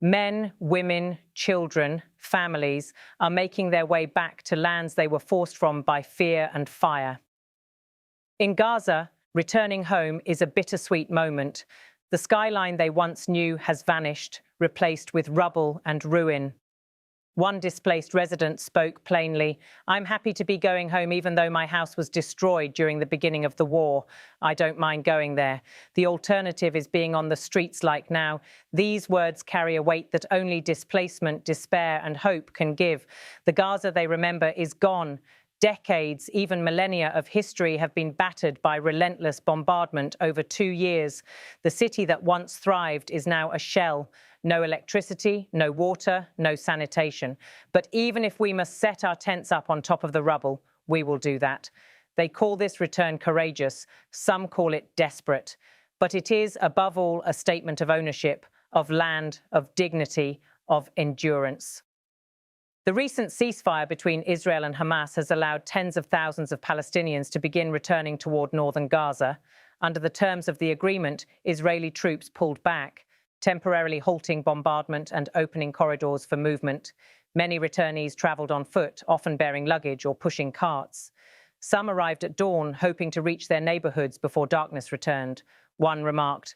Men, women, children, families are making their way back to lands they were forced from by fear and fire. In Gaza, returning home is a bittersweet moment. The skyline they once knew has vanished, replaced with rubble and ruin. One displaced resident spoke plainly, "I'm happy to be going home even though my house was destroyed during the beginning of the war. I don't mind going there. The alternative is being on the streets like now." These words carry a weight that only displacement, despair, and hope can give. The Gaza they remember is gone. Decades, even millennia of history have been battered by relentless bombardment over 2 years. The city that once thrived is now a shell. No electricity, no water, no sanitation. But even if we must set our tents up on top of the rubble, we will do that. They call this return courageous. Some call it desperate. But it is, above all, a statement of ownership, of land, of dignity, of endurance. The recent ceasefire between Israel and Hamas has allowed tens of thousands of Palestinians to begin returning toward northern Gaza. Under the terms of the agreement, Israeli troops pulled back, temporarily halting bombardment and opening corridors for movement. Many returnees travelled on foot, often bearing luggage or pushing carts. Some arrived at dawn, hoping to reach their neighbourhoods before darkness returned. One remarked,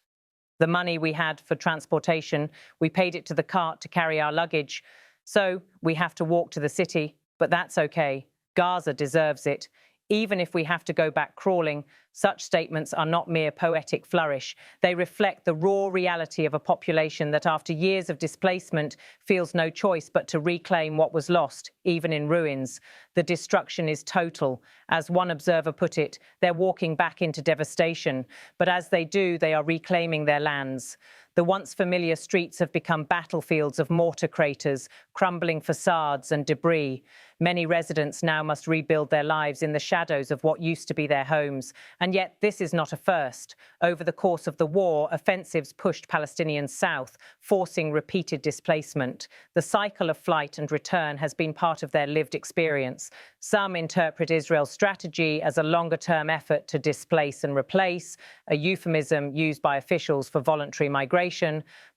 "The money we had for transportation, we paid it to the cart to carry our luggage. So we have to walk to the city, but that's okay. Gaza deserves it. Even if we have to go back crawling, such statements are not mere poetic flourish. They reflect the raw reality of a population that after years of displacement feels no choice but to reclaim what was lost, even in ruins. The destruction is total. As one observer put it, they're walking back into devastation. But as they do, they are reclaiming their lands. The once familiar streets have become battlefields of mortar craters, crumbling facades and debris. Many residents now must rebuild their lives in the shadows of what used to be their homes. And yet this is not a first. Over the course of the war, offensives pushed Palestinians south, forcing repeated displacement. The cycle of flight and return has been part of their lived experience. Some interpret Israel's strategy as a longer-term effort to displace and replace, a euphemism used by officials for voluntary migration.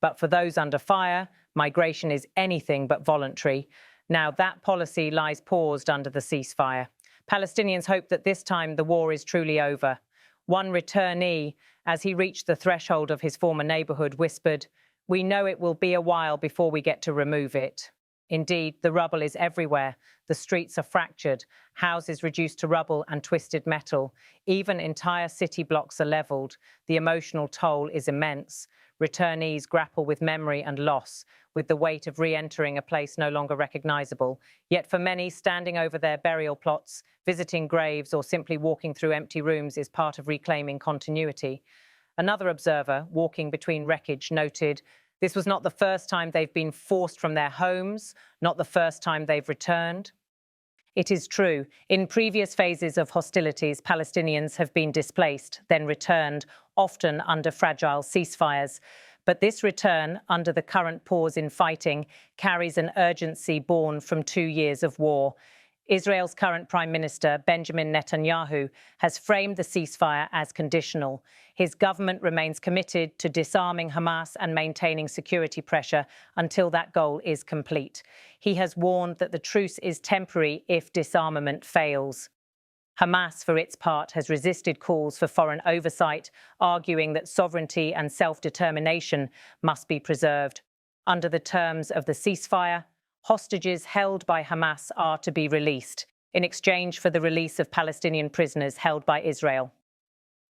But for those under fire, migration is anything but voluntary. Now that policy lies paused under the ceasefire. Palestinians hope that this time the war is truly over. One returnee, as he reached the threshold of his former neighbourhood, whispered, "We know it will be a while before we get to remove it." Indeed, the rubble is everywhere. The streets are fractured, houses reduced to rubble and twisted metal. Even entire city blocks are levelled. The emotional toll is immense. Returnees grapple with memory and loss, with the weight of re-entering a place no longer recognisable. Yet for many, standing over their burial plots, visiting graves, or simply walking through empty rooms is part of reclaiming continuity. Another observer, walking between wreckage, noted, "This was not the first time they've been forced from their homes, not the first time they've returned." It is true, in previous phases of hostilities, Palestinians have been displaced, then returned, often under fragile ceasefires. But this return, under the current pause in fighting, carries an urgency born from 2 years of war. Israel's current Prime Minister, Benjamin Netanyahu, has framed the ceasefire as conditional. His government remains committed to disarming Hamas and maintaining security pressure until that goal is complete. He has warned that the truce is temporary if disarmament fails. Hamas, for its part, has resisted calls for foreign oversight, arguing that sovereignty and self-determination must be preserved. Under the terms of the ceasefire, hostages held by Hamas are to be released, in exchange for the release of Palestinian prisoners held by Israel.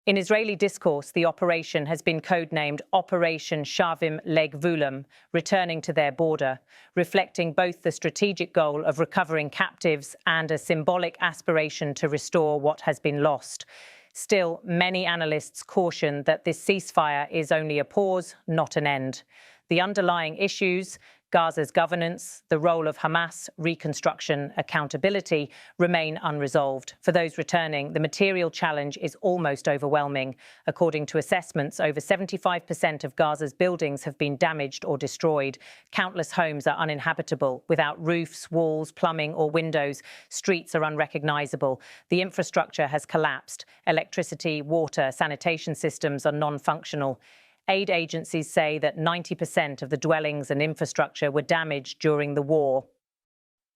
In Israeli discourse, the operation has been codenamed Operation Shavim Legvulam, returning to their border, reflecting both the strategic goal of recovering captives and a symbolic aspiration to restore what has been lost. Still, many analysts caution that this ceasefire is only a pause, not an end. The underlying issues, Gaza's governance, the role of Hamas, reconstruction, accountability, remain unresolved. For those returning, the material challenge is almost overwhelming. According to assessments, over 75% of Gaza's buildings have been damaged or destroyed. Countless homes are uninhabitable, without roofs, walls, plumbing or windows. Streets are unrecognizable. The infrastructure has collapsed. Electricity, water, sanitation systems are non-functional. Aid agencies say that 90% of the dwellings and infrastructure were damaged during the war.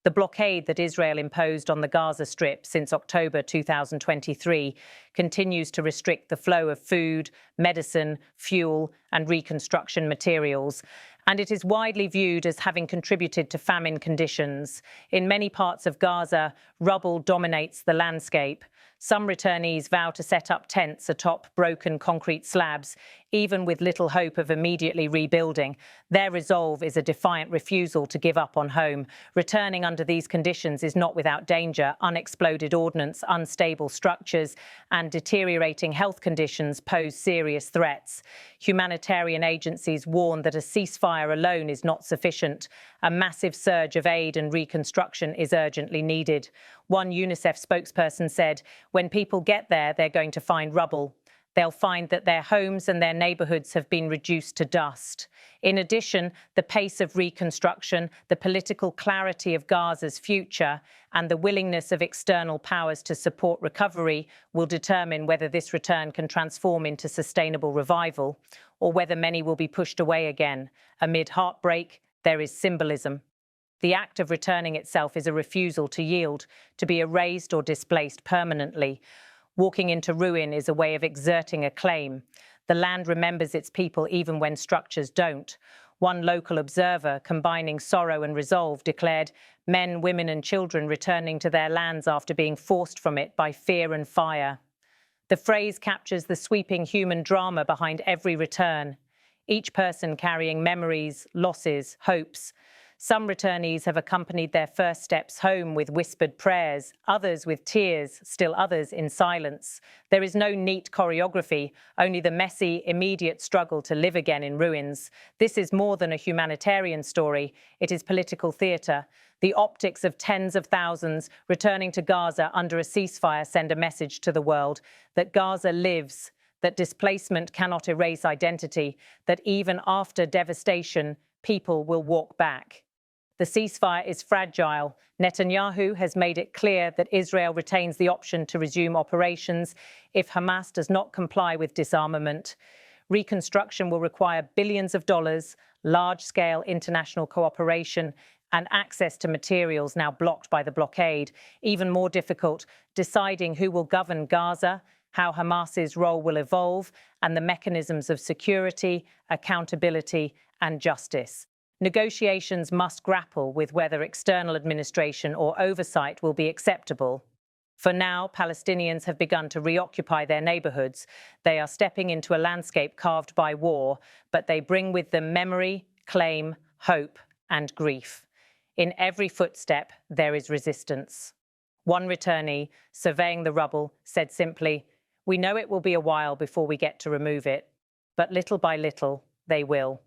The blockade that Israel imposed on the Gaza Strip since October 2023 continues to restrict the flow of food, medicine, fuel, and reconstruction materials, and it is widely viewed as having contributed to famine conditions. In many parts of Gaza, rubble dominates the landscape. Some returnees vow to set up tents atop broken concrete slabs, even with little hope of immediately rebuilding. Their resolve is a defiant refusal to give up on home. Returning under these conditions is not without danger. Unexploded ordnance, unstable structures, and deteriorating health conditions pose serious threats. Humanitarian agencies warn that a ceasefire alone is not sufficient. A massive surge of aid and reconstruction is urgently needed. One UNICEF spokesperson said, "When people get there, they're going to find rubble. They'll find that their homes and their neighbourhoods have been reduced to dust." In addition, the pace of reconstruction, the political clarity of Gaza's future, and the willingness of external powers to support recovery will determine whether this return can transform into sustainable revival, or whether many will be pushed away again. Amid heartbreak, there is symbolism. The act of returning itself is a refusal to yield, to be erased or displaced permanently. Walking into ruin is a way of exerting a claim. The land remembers its people even when structures don't. One local observer, combining sorrow and resolve, declared, "Men, women and children returning to their lands after being forced from it by fear and fire." The phrase captures the sweeping human drama behind every return, each person carrying memories, losses, hopes. Some returnees have accompanied their first steps home with whispered prayers, others with tears, still others in silence. There is no neat choreography, only the messy, immediate struggle to live again in ruins. This is more than a humanitarian story. It is political theatre. The optics of tens of thousands returning to Gaza under a ceasefire send a message to the world that Gaza lives, that displacement cannot erase identity, that even after devastation, people will walk back. The ceasefire is fragile. Netanyahu has made it clear that Israel retains the option to resume operations if Hamas does not comply with disarmament. Reconstruction will require billions of dollars, large-scale international cooperation, and access to materials now blocked by the blockade. Even more difficult, deciding who will govern Gaza, how Hamas's role will evolve, and the mechanisms of security, accountability, and justice. Negotiations must grapple with whether external administration or oversight will be acceptable. For now, Palestinians have begun to reoccupy their neighbourhoods. They are stepping into a landscape carved by war, but they bring with them memory, claim, hope, and grief. In every footstep, there is resistance. One returnee, surveying the rubble, said simply, "We know it will be a while before we get to remove it, but little by little, they will."